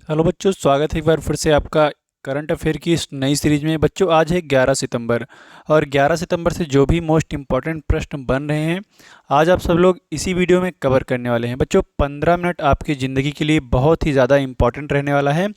Hello बच्चों, स्वागत है एक बार फिर से आपका करंट अफेयर की इस नई सीरीज में। बच्चों आज है 11 सितंबर और 11 सितंबर से जो भी मोस्ट इम्पॉर्टेंट प्रश्न बन रहे हैं आज आप सब लोग इसी वीडियो में कवर करने वाले हैं। बच्चों 15 मिनट आपकी ज़िंदगी के लिए बहुत ही ज़्यादा इम्पॉर्टेंट रहने वाला है।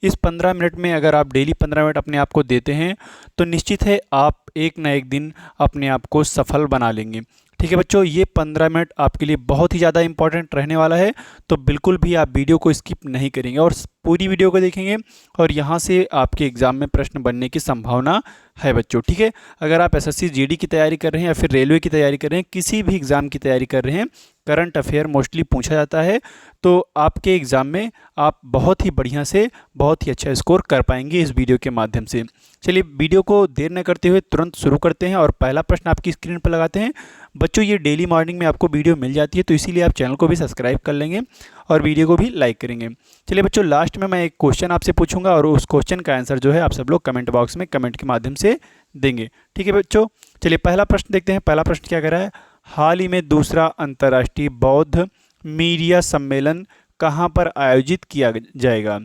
इस 15 मिनट में अगर आप डेली 15 मिनट अपने आप को देते हैं तो निश्चित है आप एक ना एक दिन अपने आप को सफल बना लेंगे। ठीक है बच्चों, ये 15 मिनट आपके लिए बहुत ही ज़्यादा इंपॉर्टेंट रहने वाला है, तो बिल्कुल भी आप वीडियो को स्किप नहीं करेंगे और पूरी वीडियो को देखेंगे और यहाँ से आपके एग्ज़ाम में प्रश्न बनने की संभावना है बच्चों। ठीक है, अगर आप एसएससी जीडी की तैयारी कर रहे हैं या फिर रेलवे की तैयारी कर रहे हैं, किसी भी एग्ज़ाम की तैयारी कर रहे हैं, करंट अफेयर मोस्टली पूछा जाता है, तो आपके एग्ज़ाम में आप बहुत ही बढ़िया से बहुत ही अच्छा स्कोर कर पाएंगे इस वीडियो के माध्यम से। चलिए वीडियो को देर न करते हुए तुरंत शुरू करते हैं और पहला प्रश्न आपकी स्क्रीन पर लगाते हैं। बच्चों ये डेली मॉर्निंग में आपको वीडियो मिल जाती है, तो इसीलिए आप चैनल को भी सब्सक्राइब कर लेंगे और वीडियो को भी लाइक करेंगे। चलिए बच्चों, लास्ट में मैं एक क्वेश्चन आपसे पूछूंगा और उस क्वेश्चन का आंसर जो है आप सब लोग कमेंट बॉक्स में कमेंट के माध्यम से देंगे। ठीक है बच्चों, चलिए पहला प्रश्न देखते हैं। पहला प्रश्न क्या कह रहा है, हाल ही में दूसरा अंतर्राष्ट्रीय बौद्ध मीडिया सम्मेलन कहाँ पर आयोजित किया जाएगा।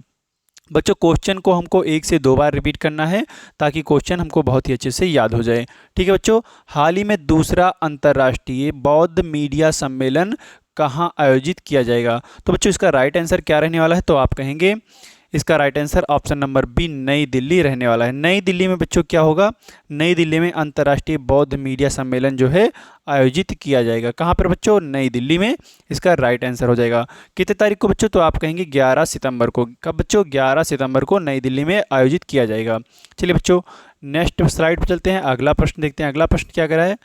बच्चों क्वेश्चन को हमको 1 से 2 बार रिपीट करना है ताकि क्वेश्चन हमको बहुत ही अच्छे से याद हो जाए। ठीक है बच्चों, हाल ही में दूसरा अंतर्राष्ट्रीय बौद्ध मीडिया सम्मेलन कहाँ आयोजित किया जाएगा। तो बच्चों इसका राइट आंसर क्या रहने वाला है, तो आप कहेंगे इसका right answer option number B New Delhi रहने वाला है। नई दिल्ली में बच्चों क्या होगा, नई दिल्ली में अंतर्राष्ट्रीय बौद्ध मीडिया सम्मेलन जो है आयोजित किया जाएगा। कहाँ पर बच्चों, नई दिल्ली में। इसका राइट आंसर हो जाएगा कितने तारीख को बच्चों, तो आप कहेंगे 11 सितंबर को। कब बच्चों, 11 सितंबर को नई दिल्ली में आयोजित किया जाएगा। चलिए बच्चों नेक्स्ट स्लाइड पर चलते हैं, अगला प्रश्न देखते हैं। अगला प्रश्न क्या कर रहा है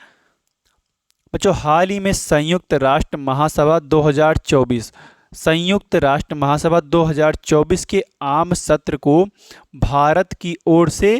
बच्चों, हाल ही में संयुक्त राष्ट्र महासभा 2024 संयुक्त राष्ट्र महासभा 2024 के आम सत्र को भारत की ओर से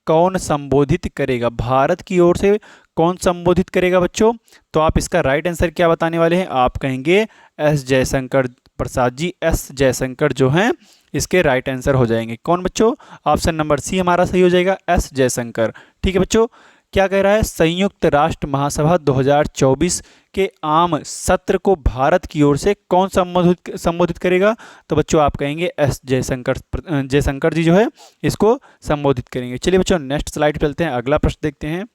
कौन संबोधित करेगा। भारत की ओर से कौन संबोधित करेगा बच्चों, तो आप इसका राइट आंसर क्या बताने वाले हैं, आप कहेंगे एस जयशंकर प्रसाद जी। एस जयशंकर जो हैं इसके राइट आंसर हो जाएंगे। कौन बच्चों, ऑप्शन नंबर सी हमारा सही हो जाएगा, एस जयशंकर। ठीक है बच्चों, क्या कह रहा है, संयुक्त राष्ट्र महासभा 2024 के आम सत्र को भारत की ओर से कौन संबोधित करेगा, तो बच्चों आप कहेंगे एस जयशंकर जी जो है इसको संबोधित करेंगे। चलिए बच्चों नेक्स्ट स्लाइड पे चलते हैं, अगला प्रश्न देखते हैं।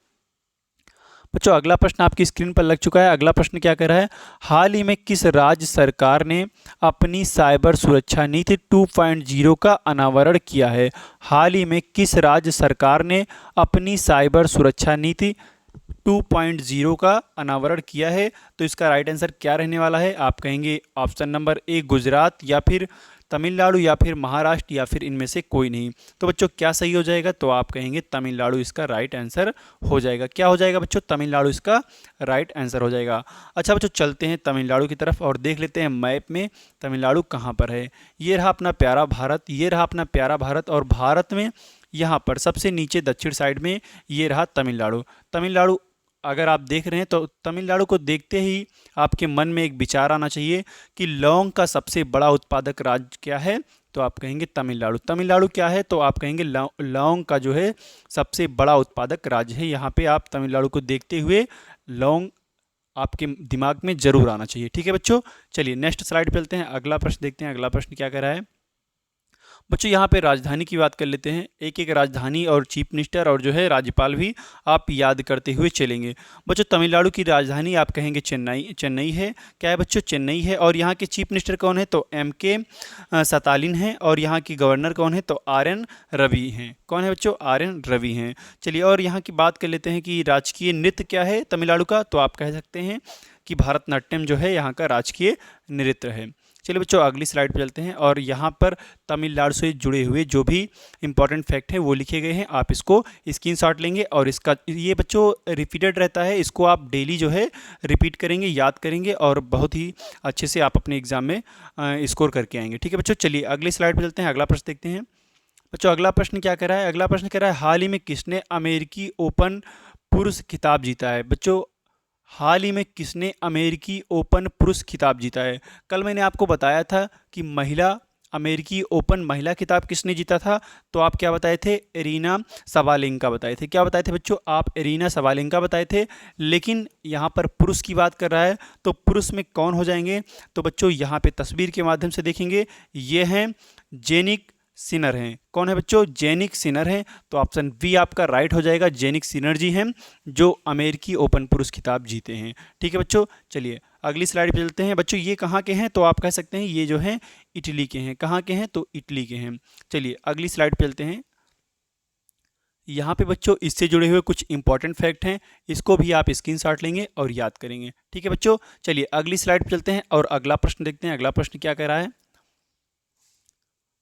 बच्चों अगला प्रश्न आपकी स्क्रीन पर लग चुका है। अगला प्रश्न क्या कह रहा है, हाल ही में किस राज्य सरकार ने अपनी साइबर सुरक्षा नीति 2.0 का अनावरण किया है। हाल ही में किस राज्य सरकार ने अपनी साइबर सुरक्षा नीति 2.0 का अनावरण किया है, तो इसका राइट आंसर क्या रहने वाला है, आप कहेंगे ऑप्शन नंबर ए गुजरात या फिर तमिलनाडु या फिर महाराष्ट्र या फिर इनमें से कोई नहीं। तो बच्चों क्या सही हो जाएगा, तो आप कहेंगे तमिलनाडु इसका राइट आंसर हो जाएगा। क्या हो जाएगा बच्चों, तमिलनाडु इसका राइट आंसर हो जाएगा। अच्छा बच्चों चलते हैं तमिलनाडु की तरफ और देख लेते हैं मैप में तमिलनाडु कहाँ पर है। ये रहा अपना प्यारा भारत, ये रहा अपना प्यारा भारत और भारत में यहाँ पर सबसे नीचे दक्षिण साइड में ये रहा तमिलनाडु। तमिलनाडु अगर आप देख रहे हैं तो तमिलनाडु को देखते ही आपके मन में एक विचार आना चाहिए कि लौंग का सबसे बड़ा उत्पादक राज्य क्या है, तो आप कहेंगे तमिलनाडु। तमिलनाडु क्या है, तो आप कहेंगे लौंग का जो है सबसे बड़ा उत्पादक राज्य है। यहाँ पे आप तमिलनाडु को देखते हुए लौंग आपके दिमाग में जरूर आना चाहिए। ठीक है बच्चों, चलिए नेक्स्ट स्लाइड पे चलते हैं, अगला प्रश्न देखते हैं। अगला प्रश्न क्या कह रहा है बच्चों, यहाँ पे राजधानी की बात कर लेते हैं। एक एक राजधानी और चीफ मिनिस्टर और जो है राज्यपाल भी आप याद करते हुए चलेंगे। बच्चों तमिलनाडु की राजधानी आप कहेंगे चेन्नई है। क्या है बच्चों, चेन्नई है। और यहाँ के चीफ मिनिस्टर कौन है, तो MK स्टालिन है। और यहाँ की गवर्नर कौन है, तो RN रवि हैं। कौन है बच्चों, RN रवि हैं। चलिए और यहाँ की बात कर लेते हैं कि राजकीय नृत्य क्या है तमिलनाडु का, तो आप कह सकते हैं कि भारतनाट्यम जो है यहाँ का राजकीय नृत्य है। चलिए बच्चों अगली स्लाइड पर चलते हैं और यहाँ पर तमिलनाडु से जुड़े हुए जो भी इंपॉर्टेंट फैक्ट हैं वो लिखे गए हैं, आप इसको स्क्रीनशॉट लेंगे और इसका ये बच्चों रिपीटेड रहता है, इसको आप डेली जो है रिपीट करेंगे, याद करेंगे और बहुत ही अच्छे से आप अपने एग्जाम में स्कोर करके आएंगे। ठीक है बच्चों, चलिए अगली स्लाइड पर चलते हैं, अगला प्रश्न देखते हैं। बच्चों अगला प्रश्न क्या कह रहा है, अगला प्रश्न कह रहा है हाल ही में किसने अमेरिकी ओपन पुरुष खिताब जीता है। बच्चों हाल ही में किसने अमेरिकी ओपन पुरुष खिताब जीता है। कल मैंने आपको बताया था कि महिला अमेरिकी ओपन महिला खिताब किसने जीता था? तो आप क्या बताए थे? एरिना सबालेंका बताए थे। क्या बताए थे बच्चों? आप एरिना सबालेंका बताए थे। लेकिन यहाँ पर पुरुष की बात कर रहा है, तो पुरुष में कौन हो जाएंगे? तो बच्चों यहाँ पे तस्वीर के माध्यम से देखेंगे, ये हैं जेनिक सिनर हैं। कौन है बच्चों? जेनिक सिनर हैं। तो ऑप्शन बी आपका राइट हो जाएगा। जेनिक सिनर जी हैं जो अमेरिकी ओपन पुरुष खिताब जीते हैं। ठीक है बच्चों, चलिए अगली स्लाइड पे चलते हैं। बच्चों ये कहाँ के हैं? तो आप कह सकते हैं ये जो हैं इटली के हैं। कहाँ के हैं? तो इटली के हैं। चलिए अगली स्लाइड पे चलते हैं। यहाँ पे बच्चों इससे जुड़े हुए कुछ इंपॉर्टेंट फैक्ट हैं, इसको भी आप स्क्रीनशॉट लेंगे और याद करेंगे। ठीक है बच्चों, चलिए अगली स्लाइड पे चलते हैं और अगला प्रश्न देखते हैं। अगला प्रश्न क्या कह रहा है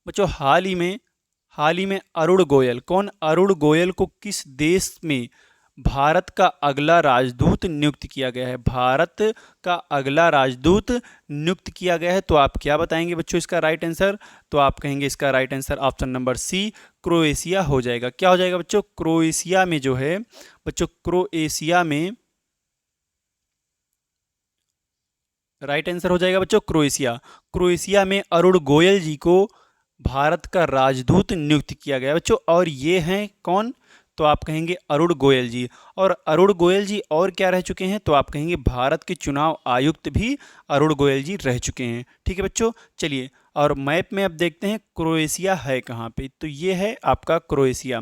बच्चों? हाल ही में अरुण गोयल, कौन? अरुण गोयल को किस देश में भारत का अगला राजदूत नियुक्त किया गया है? भारत का अगला राजदूत नियुक्त किया गया है। तो आप क्या बताएंगे बच्चों इसका राइट आंसर? तो आप कहेंगे इसका right answer option number C, Croatia हो जाएगा। क्या हो जाएगा बच्चों? क्रोएशिया में जो है बच्चों, क्रोएशिया में राइट आंसर हो जाएगा बच्चों क्रोएशिया। क्रोएशिया में अरुण गोयल जी को भारत का राजदूत नियुक्त किया गया बच्चों। और ये हैं कौन? तो आप कहेंगे अरुण गोयल जी। और अरुण गोयल जी और क्या रह चुके हैं? तो आप कहेंगे भारत के चुनाव आयुक्त भी अरुण गोयल जी रह चुके हैं। ठीक है बच्चों, चलिए और मैप में अब देखते हैं क्रोएशिया है कहाँ पे। तो ये है आपका क्रोएशिया।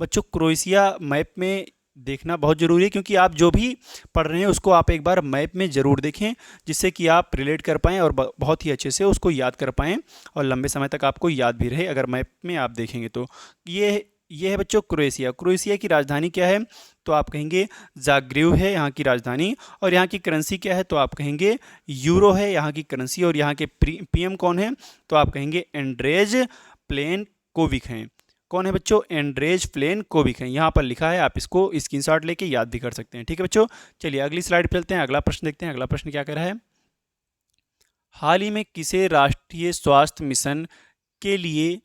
बच्चों क्रोएशिया मैप में देखना बहुत ज़रूरी है, क्योंकि आप जो भी पढ़ रहे हैं उसको आप एक बार मैप में ज़रूर देखें, जिससे कि आप रिलेट कर पाएँ और बहुत ही अच्छे से उसको याद कर पाएँ और लंबे समय तक आपको याद भी रहे अगर मैप में आप देखेंगे तो। ये है बच्चों क्रोएशिया। क्रोएशिया की राजधानी क्या है? तो आप कहेंगे जाग्रेव है यहाँ की राजधानी। और यहाँ की करेंसी क्या है? तो आप कहेंगे यूरो है यहाँ की करेंसी। और यहाँ के पीएम कौन है? तो आप कहेंगे एंड्रेज प्लेनकोविक हैं। कौन है बच्चों? एंड्रेज प्लेनकोविक हैं। यहाँ पर लिखा है, आप इसको स्क्रीनशॉट लेके याद भी कर सकते हैं। ठीक है बच्चों, चलिए अगली स्लाइड पे चलते हैं। अगला प्रश्न देखते हैं। अगला प्रश्न क्या कह रहा है? हाल ही में किसे राष्ट्रीय स्वास्थ्य मिशन के लिए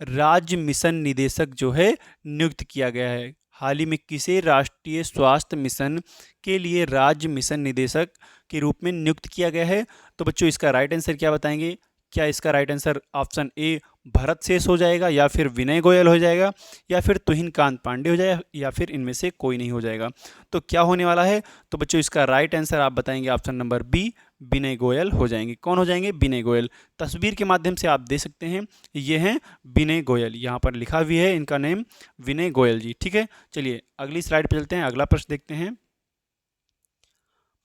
राज्य मिशन निदेशक जो है नियुक्त किया गया है? हाल ही में किसे राष्ट्रीय स्वास्थ्य मिशन के लिए राज्य मिशन निदेशक के रूप में नियुक्त किया गया है? तो बच्चों इसका राइट आंसर क्या बताएंगे? क्या इसका right answer option A Bharat शेष हो जाएगा, या फिर विनय गोयल हो जाएगा, या फिर तुहिन कांत पांडे हो जाएगा, या फिर इनमें से कोई नहीं हो जाएगा? तो क्या होने वाला है? तो बच्चों इसका राइट आंसर आप बताएंगे option number B, Vinay Goyal हो जाएंगे। कौन हो जाएंगे? विनय गोयल। तस्वीर के माध्यम से आप देख सकते हैं, ये हैं विनय गोयल। यहाँ पर लिखा भी है इनका नेम विनय गोयल जी। ठीक है, चलिए अगली स्लाइड पर चलते हैं। अगला प्रश्न देखते हैं।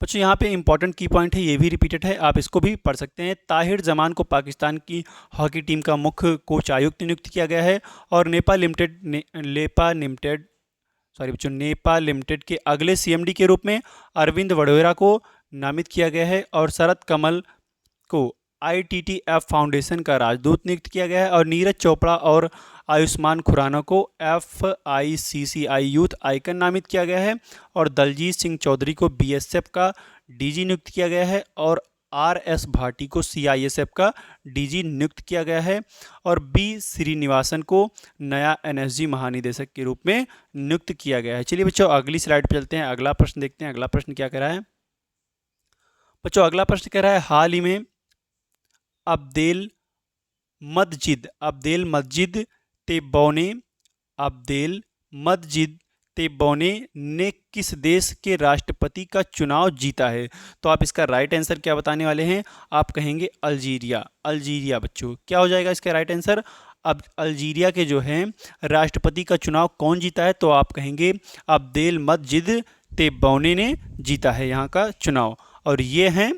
बच्चों यहाँ पे इंपॉर्टेंट की पॉइंट है, ये भी रिपीटेड है, आप इसको भी पढ़ सकते हैं। ताहिर जमान को पाकिस्तान की हॉकी टीम का मुख्य कोच आयुक्त नियुक्त किया गया है। और नेपा लिमिटेड के अगले सीएमडी के रूप में अरविंद वडोरा को नामित किया गया है। और शरद कमल को ITTF फाउंडेशन का राजदूत नियुक्त किया गया है। और नीरज चोपड़ा और आयुष्मान खुराना को FICCI यूथ आइकन नामित किया गया है। और दलजीत सिंह चौधरी को BSF का DG नियुक्त किया गया है। और RS भाटी को CISF का DG नियुक्त किया गया है। और B श्रीनिवासन को नया NSG महानिदेशक के रूप में नियुक्त किया गया है। चलिए बच्चों अगली स्लाइड पर चलते हैं। अगला प्रश्न देखते हैं। अगला प्रश्न क्या कह रहा है बच्चों? अगला प्रश्न कह रहा है, हाल ही में अब्देल मस्जिद तेब्बोने ने किस देश के राष्ट्रपति का चुनाव जीता है? तो आप इसका राइट आंसर क्या बताने वाले हैं? आप कहेंगे अल्जीरिया बच्चों। क्या हो जाएगा इसका राइट आंसर? अब अल्जीरिया के जो हैं राष्ट्रपति का चुनाव कौन जीता है? तो आप कहेंगे अब्देल मस्जिद तेब्बोने ने जीता है यहाँ का चुनाव। और ये हैं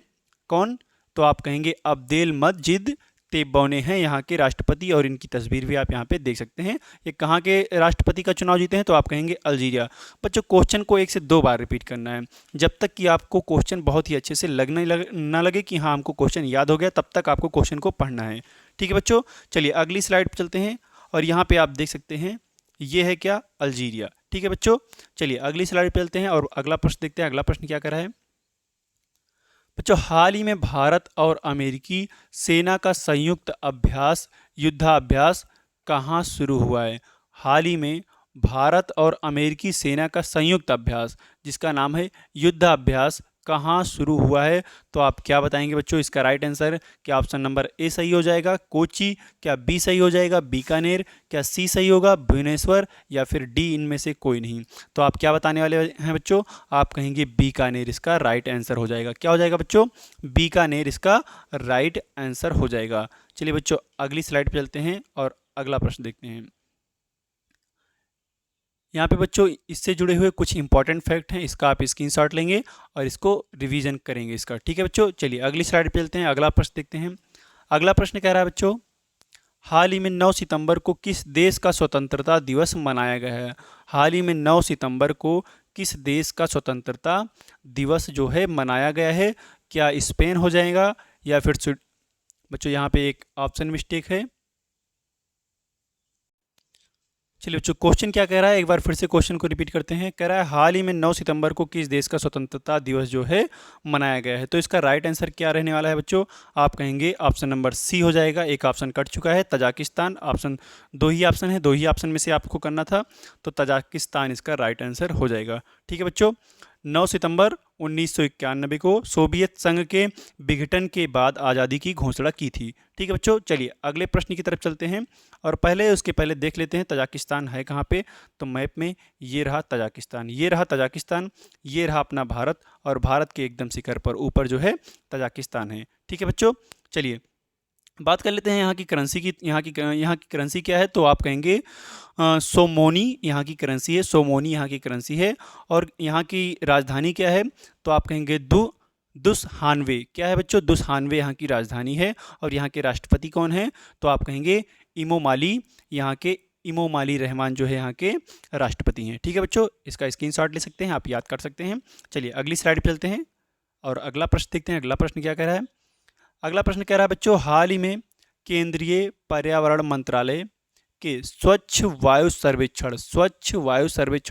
कौन? तो आप कहेंगे अब्देल मस्जिद तेब्बोने हैं यहाँ के राष्ट्रपति। और इनकी तस्वीर भी आप यहाँ पे देख सकते हैं। ये कहाँ के राष्ट्रपति का चुनाव जीते हैं? तो आप कहेंगे अल्जीरिया। बच्चों क्वेश्चन को 1 से 2 बार रिपीट करना है, जब तक कि आपको क्वेश्चन बहुत ही अच्छे से ना लगे कि हाँ हमको क्वेश्चन याद हो गया, तब तक आपको क्वेश्चन को पढ़ना है। ठीक है बच्चों, चलिए अगली स्लाइड पर चलते हैं। और यहाँ पे आप देख सकते हैं ये है क्या? अल्जीरिया। ठीक है बच्चों, चलिए अगली स्लाइड पर चलते हैं और अगला प्रश्न देखते हैं। अगला प्रश्न क्या कर रहा है बच्चों? हाल ही में भारत और अमेरिकी सेना का संयुक्त युद्धाभ्यास कहाँ शुरू हुआ है? हाल ही में भारत और अमेरिकी सेना का संयुक्त अभ्यास, जिसका नाम है युद्धाभ्यास, कहाँ शुरू हुआ है? तो आप क्या बताएंगे बच्चों इसका राइट आंसर? क्या ऑप्शन नंबर ए सही हो जाएगा कोची, क्या बी सही हो जाएगा बीकानेर, क्या सी सही होगा भुवनेश्वर, या फिर डी इनमें से कोई नहीं? तो आप क्या बताने वाले हैं बच्चों? आप कहेंगे बीकानेर इसका राइट आंसर हो जाएगा। क्या हो जाएगा बच्चों? बीकानेर इसका राइट आंसर हो जाएगा। चलिए बच्चों अगली स्लाइड पर चलते हैं और अगला प्रश्न देखते हैं। यहाँ पे बच्चों इससे जुड़े हुए कुछ इंपॉर्टेंट फैक्ट हैं, इसका आप स्क्रीनशॉट लेंगे और इसको रिवीजन करेंगे इसका। ठीक है बच्चों, चलिए अगली स्लाइड पे चलते हैं, अगला प्रश्न देखते हैं। अगला प्रश्न कह रहा है बच्चों, हाल ही में 9 सितंबर को किस देश का स्वतंत्रता दिवस मनाया गया है? हाल ही में 9 सितंबर को किस देश का स्वतंत्रता दिवस जो है मनाया गया है? क्या स्पेन हो जाएगा या फिर बच्चों यहाँ पे एक ऑप्शन मिस्टेक है। चलिए बच्चों क्वेश्चन क्या कह रहा है, एक बार फिर से क्वेश्चन को रिपीट करते हैं। कह रहा है हाल ही में 9 सितंबर को किस देश का स्वतंत्रता दिवस जो है मनाया गया है? तो इसका राइट आंसर क्या रहने वाला है बच्चों? आप कहेंगे ऑप्शन नंबर सी हो जाएगा। एक ऑप्शन कट चुका है तजाकिस्तान। ऑप्शन दो ही ऑप्शन है, दो ही ऑप्शन में से आपको करना था, तो तजाकिस्तान इसका राइट आंसर हो जाएगा। ठीक है बच्चों, 9 सितंबर 1991 को सोवियत संघ के विघटन के बाद आज़ादी की घोषणा की थी। ठीक है बच्चों, चलिए अगले प्रश्न की तरफ चलते हैं और उसके पहले देख लेते हैं तजाकिस्तान है कहाँ पे। तो मैप में ये रहा तजाकिस्तान, ये रहा तजाकिस्तान, ये रहा अपना भारत, और भारत के एकदम शिखर पर ऊपर जो है तजाकिस्तान है। ठीक है बच्चों, चलिए बात कर लेते हैं यहाँ की करेंसी की। यहाँ की करेंसी क्या है? तो आप कहेंगे सोमोनी यहाँ की करेंसी है, सोमोनी यहाँ की करेंसी है। और यहाँ की राजधानी क्या है? तो आप कहेंगे दुसहानवे। क्या है बच्चों? दुसहानवे यहाँ की राजधानी है। और यहाँ के राष्ट्रपति कौन है? तो आप कहेंगे इमोमाली, यहाँ के इमोमाली रहमान जो है यहाँ के राष्ट्रपति हैं। ठीक है बच्चों, इसका स्क्रीनशॉट ले सकते हैं, आप याद कर सकते हैं। चलिए अगली स्लाइड पर चलते हैं और अगला प्रश्न देखते हैं। अगला प्रश्न क्या कह रहा है? अगला प्रश्न कह रहा है बच्चों, हाल ही में केंद्रीय पर्यावरण मंत्रालय के स्वच्छ वायु सर्वेक्षण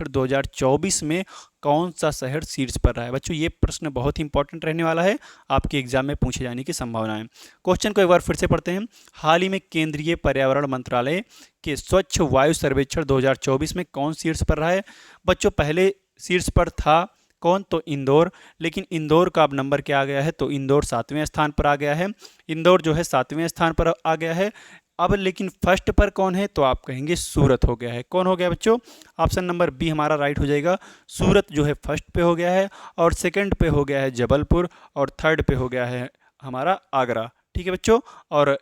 2024 में कौन सा शहर शीर्ष पर रहा है? बच्चों ये प्रश्न बहुत ही इंपॉर्टेंट रहने वाला है, आपके एग्जाम में पूछे जाने की संभावना है। क्वेश्चन को एक बार फिर से पढ़ते हैं। हाल ही में केंद्रीय पर्यावरण मंत्रालय के स्वच्छ वायु सर्वेक्षण 2024 में कौन शीर्ष पर रहा है? बच्चों पहले शीर्ष पर था कौन? तो इंदौर, लेकिन इंदौर का अब नंबर क्या आ गया है? तो इंदौर 7वें स्थान पर आ गया है। इंदौर जो है 7वें स्थान पर आ गया है। अब लेकिन फर्स्ट पर कौन है? तो आप कहेंगे सूरत हो गया है। कौन हो गया बच्चों? ऑप्शन नंबर बी हमारा राइट हो जाएगा। सूरत जो है फर्स्ट पे हो गया है, और सेकंड पे हो गया है जबलपुर, और थर्ड पे हो गया है हमारा आगरा। ठीक है बच्चों, और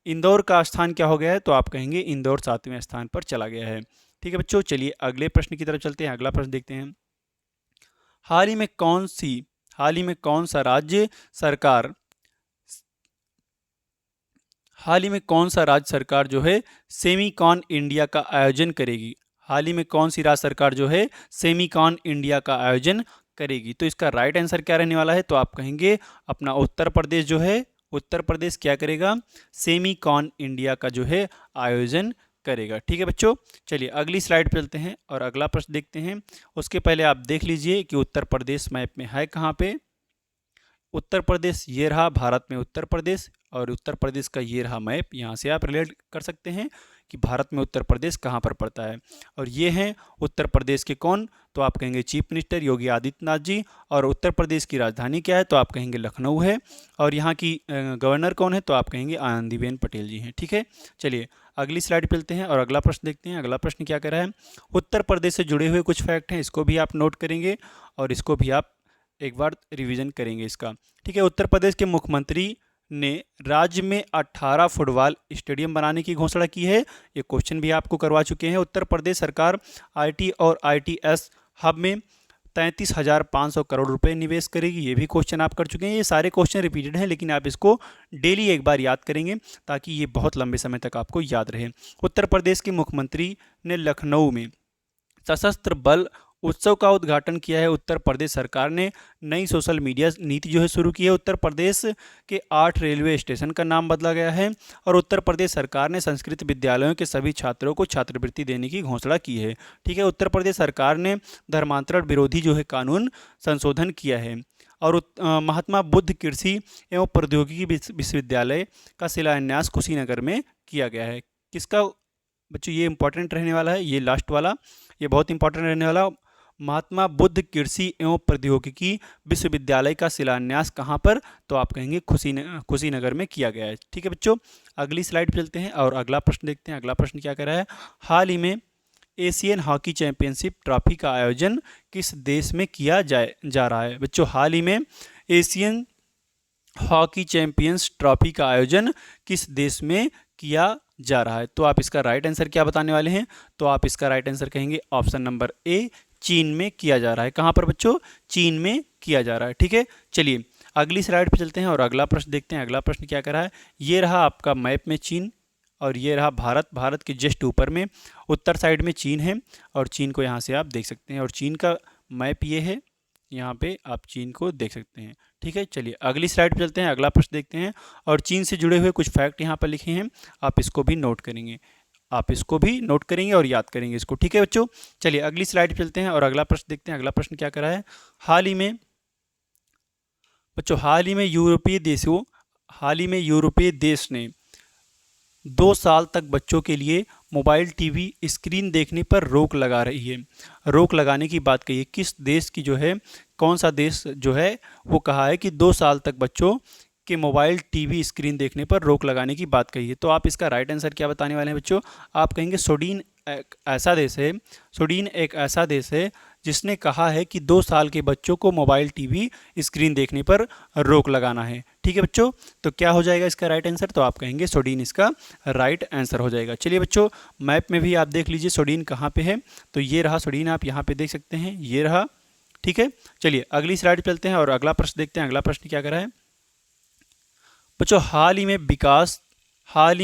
इंदौर का स्थान क्या हो गया है? तो आप कहेंगे इंदौर 7वें स्थान पर चला गया है। ठीक है बच्चों, चलिए अगले प्रश्न की तरफ चलते हैं। अगला प्रश्न देखते हैं। हाल ही में कौन सा राज्य सरकार जो है सेमीकॉन इंडिया का आयोजन करेगी? हाल ही में कौन सी राज्य सरकार जो है सेमीकॉन इंडिया का आयोजन करेगी? तो इसका राइट आंसर क्या रहने वाला है? तो आप कहेंगे अपना उत्तर प्रदेश जो है, उत्तर प्रदेश क्या करेगा? सेमीकॉन इंडिया का जो है आयोजन करेगा। ठीक है बच्चों, चलिए अगली स्लाइड पे चलते हैं और अगला प्रश्न देखते हैं। उसके पहले आप देख लीजिए कि उत्तर प्रदेश मैप में है कहाँ पे। उत्तर प्रदेश ये रहा भारत में उत्तर प्रदेश, और उत्तर प्रदेश का ये रहा मैप। यहाँ से आप रिलेट कर सकते हैं कि भारत में उत्तर प्रदेश कहाँ पर पड़ता है। और ये हैं उत्तर प्रदेश के कौन? तो आप कहेंगे चीफ मिनिस्टर योगी आदित्यनाथ जी। और उत्तर प्रदेश की राजधानी क्या है? तो आप कहेंगे लखनऊ है। और यहाँ की गवर्नर कौन है? तो आप कहेंगे आनंदीबेन पटेल जी हैं। ठीक है, चलिए अगली स्लाइड पे चलते हैं और अगला प्रश्न देखते हैं। अगला प्रश्न क्या कह रहा है? उत्तर प्रदेश से जुड़े हुए कुछ फैक्ट हैं, इसको भी आप नोट करेंगे और इसको भी आप एक बार रिवीजन करेंगे इसका। ठीक है, उत्तर प्रदेश के मुख्यमंत्री ने राज्य में 18 फुटबॉल स्टेडियम बनाने की घोषणा की है। ये क्वेश्चन भी आपको करवा चुके हैं। उत्तर प्रदेश सरकार आईटी और आईटीएस हब में 33,500 करोड़ रुपए निवेश करेगी। ये भी क्वेश्चन आप कर चुके हैं। ये सारे क्वेश्चन रिपीटेड हैं, लेकिन आप इसको डेली एक बार याद करेंगे ताकि ये बहुत लंबे समय तक आपको याद रहे। उत्तर प्रदेश के मुख्यमंत्री ने लखनऊ में सशस्त्र बल उत्सव का उद्घाटन किया है। उत्तर प्रदेश सरकार ने नई सोशल मीडिया नीति जो है शुरू की है। उत्तर प्रदेश के 8 रेलवे स्टेशन का नाम बदला गया है। और उत्तर प्रदेश सरकार ने संस्कृत विद्यालयों के सभी छात्रों को छात्रवृत्ति देने की घोषणा की है। ठीक है, उत्तर प्रदेश सरकार ने धर्मांतरण विरोधी जो है कानून संशोधन किया है। और महात्मा बुद्ध कृषि एवं प्रौद्योगिकी विश्वविद्यालय का शिलान्यास कुशीनगर में किया गया है। किसका बच्चों? ये इंपॉर्टेंट रहने वाला है, ये लास्ट वाला, ये बहुत इंपॉर्टेंट रहने वाला। महात्मा बुद्ध कृषि एवं प्रौद्योगिकी विश्वविद्यालय का शिलान्यास कहाँ पर? तो आप कहेंगे कुशीनगर में किया गया है। ठीक है बच्चों, अगली स्लाइड पे चलते हैं और अगला प्रश्न देखते हैं। अगला प्रश्न क्या कह रहा है? हाल ही में एशियन हॉकी चैंपियनशिप ट्रॉफी का आयोजन किस देश में किया जा रहा है? बच्चों, हाल ही में एशियन हॉकी चैंपियंस ट्रॉफी का आयोजन किस देश में किया जा रहा है? तो आप इसका राइट आंसर क्या बताने वाले हैं? तो आप इसका राइट आंसर कहेंगे ऑप्शन नंबर ए, चीन में किया जा रहा है। कहाँ पर बच्चों? चीन में किया जा रहा है। ठीक है, चलिए अगली स्लाइड पे चलते हैं और अगला प्रश्न देखते हैं। अगला प्रश्न क्या कर रहा है? ये रहा आपका मैप में चीन और ये रहा भारत। भारत के जस्ट ऊपर में उत्तर साइड में चीन है और चीन को यहाँ से आप देख सकते हैं और चीन का मैप ये है, यहाँ पे आप चीन को देख सकते हैं। ठीक है, चलिए अगली स्लाइड पे चलते हैं, अगला प्रश्न देखते हैं और चीन से जुड़े हुए कुछ फैक्ट यहाँ पर लिखे हैं, आप इसको भी नोट करेंगे, आप इसको भी नोट करेंगे और याद करेंगे इसको। ठीक है बच्चों, चलिए अगली स्लाइड पे चलते हैं और अगला प्रश्न देखते हैं। अगला प्रश्न क्या कर रहा है? हाल ही में बच्चों, हाल ही में यूरोपीय देश ने 2 साल तक बच्चों के लिए मोबाइल टीवी स्क्रीन देखने पर रोक लगा रही है। रोक लगाने की बात कही है, किस देश की जो है, कौन सा देश जो है वो कहा है कि 2 साल तक बच्चों के मोबाइल टीवी स्क्रीन देखने पर रोक लगाने की बात कही है? तो आप इसका राइट आंसर क्या बताने वाले हैं बच्चों? आप कहेंगे स्वीडन एक ऐसा देश है जिसने कहा है कि 2 साल के बच्चों को मोबाइल टीवी स्क्रीन देखने पर रोक लगाना है। ठीक है बच्चों, तो क्या हो जाएगा इसका राइट आंसर? तो आप कहेंगे स्वीडन इसका राइट आंसर हो जाएगा। चलिए बच्चों, मैप में भी आप देख लीजिए स्वीडन कहाँ पे है, तो ये रहा स्वीडन, आप यहाँ पे देख सकते हैं, ये रहा। ठीक है, चलिए अगली स्लाइड पे चलते हैं और अगला प्रश्न देखते हैं। अगला प्रश्न क्या कर रहा है बच्चों? हाल ही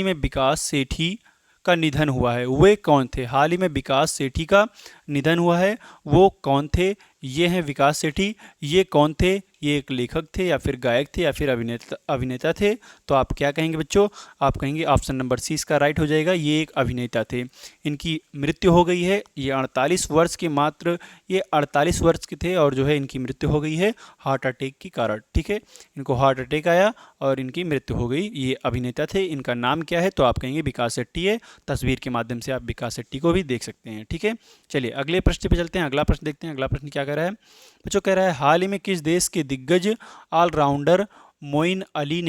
में विकास सेठी का निधन हुआ है, वे कौन थे? हाल ही में विकास सेठी का निधन हुआ है, वो कौन थे? ये हैं विकास सेठी। ये कौन थे? ये एक लेखक थे या फिर गायक थे या फिर अभिनेता थे? तो आप क्या कहेंगे बच्चों? आप कहेंगे ऑप्शन नंबर सी इसका राइट हो जाएगा, ये एक अभिनेता थे। इनकी मृत्यु हो गई है, ये 48 वर्ष के थे और जो है इनकी मृत्यु हो गई है हार्ट अटैक के कारण। ठीक है, इनको हार्ट अटैक आया और इनकी मृत्यु हो गई। ये अभिनेता थे, इनका नाम क्या है? तो आप कहेंगे विकास शेट्टी है। तस्वीर के माध्यम से आप विकास शेट्टी को भी देख सकते हैं। ठीक है, चलिए अगले प्रश्न पे चलते हैं। अगला प्रश्न देखते हैं। अगला प्रश्न क्या कह रहा है बच्चों? कह रहा है हाल ही में किस देश के दिग्गज ऑलराउंडर मोइन अली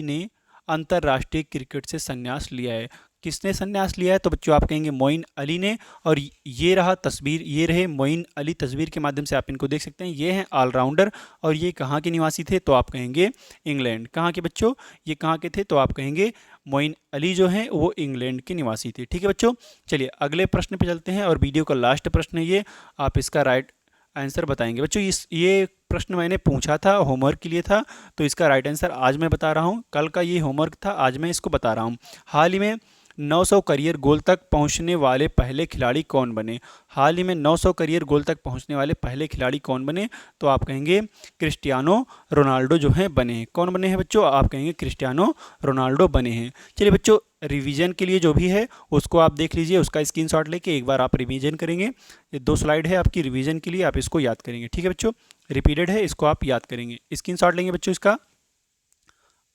ने अंतर्राष्ट्रीय क्रिकेट से संन्यास लिया है? किसने संन्यास लिया है? तो बच्चों आप कहेंगे मोइन अली ने। और ये रहा तस्वीर, ये रहे मोइन अली, तस्वीर के माध्यम से आप इनको देख सकते हैं। ये हैं ऑलराउंडर और ये कहाँ के निवासी थे? तो आप कहेंगे इंग्लैंड। कहाँ के बच्चों? ये कहाँ के थे? तो आप कहेंगे मोइन अली जो हैं वो इंग्लैंड के निवासी थे। ठीक है बच्चों, चलिए अगले प्रश्न पे चलते हैं और वीडियो का लास्ट प्रश्न है ये, आप इसका राइट आंसर बताएंगे बच्चों। ये प्रश्न मैंने पूछा था, होमवर्क के लिए था, तो इसका राइट आंसर आज मैं बता रहा हूँ। कल का ये होमवर्क था, आज मैं इसको बता रहा हूँ। हाल ही में 900 करियर गोल तक पहुंचने वाले पहले खिलाड़ी कौन बने? हाल ही में 900 करियर गोल तक पहुंचने वाले पहले खिलाड़ी कौन बने? तो आप कहेंगे क्रिस्टियानो रोनाल्डो जो हैं बने हैं। कौन बने हैं बच्चों? आप कहेंगे क्रिस्टियानो रोनाल्डो बने हैं। चलिए बच्चों, रिवीजन के लिए जो भी है उसको आप देख लीजिए, उसका स्क्रीनशॉट लेके एक बार आप रिवीजन करेंगे। ये 2 स्लाइड है आपकी रिवीजन के लिए, आप इसको याद करेंगे। ठीक है बच्चों, रिपीटेड है, इसको आप याद करेंगे, स्क्रीनशॉट लेंगे बच्चों इसका।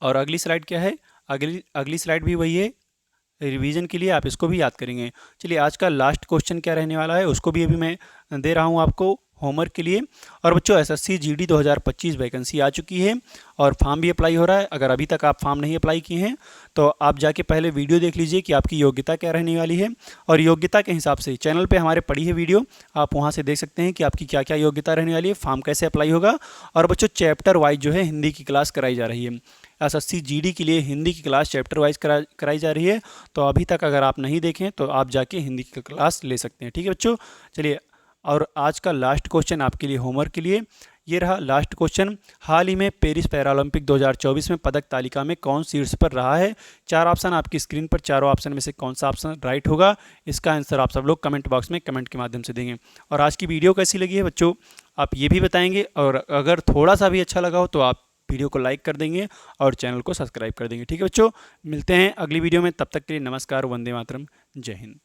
और अगली स्लाइड क्या है? अगली स्लाइड भी वही है, रिवीजन के लिए आप इसको भी याद करेंगे। चलिए आज का लास्ट क्वेश्चन क्या रहने वाला है उसको भी अभी मैं दे रहा हूँ आपको होमवर्क के लिए। और बच्चों एसएससी जीडी 2025 वैकेंसी आ चुकी है और फॉर्म भी अप्लाई हो रहा है। अगर अभी तक आप फॉर्म नहीं अप्लाई किए हैं तो आप जाके पहले वीडियो देख लीजिए कि आपकी योग्यता क्या रहने वाली है, और योग्यता के हिसाब से चैनल पे हमारे पड़ी है वीडियो, आप वहाँ से देख सकते हैं कि आपकी क्या क्या योग्यता रहने वाली है, फॉर्म कैसे अप्लाई होगा। और बच्चों चैप्टर वाइज जो है हिंदी की क्लास कराई जा रही है। एसएससी जीडी के लिए हिंदी की क्लास चैप्टर वाइज कराई जा रही है, तो अभी तक अगर आप नहीं देखें तो आप जाके हिंदी की क्लास ले सकते हैं। ठीक है बच्चों, चलिए और आज का लास्ट क्वेश्चन आपके लिए होमवर्क के लिए ये रहा लास्ट क्वेश्चन। हाल ही में पेरिस पैरालंपिक 2024 में पदक तालिका में कौन शीर्ष पर रहा है? 4 ऑप्शन आपकी स्क्रीन पर, चारों ऑप्शन में से कौन सा ऑप्शन राइट होगा? इसका आंसर आप सब लोग कमेंट बॉक्स में कमेंट के माध्यम से देंगे। और आज की वीडियो कैसी लगी है बच्चों आप ये भी बताएंगे, और अगर थोड़ा सा भी अच्छा लगा हो तो आप वीडियो को लाइक कर देंगे और चैनल को सब्सक्राइब कर देंगे। ठीक है बच्चों, मिलते हैं अगली वीडियो में, तब तक के लिए नमस्कार, वंदे मातरम, जय हिंद।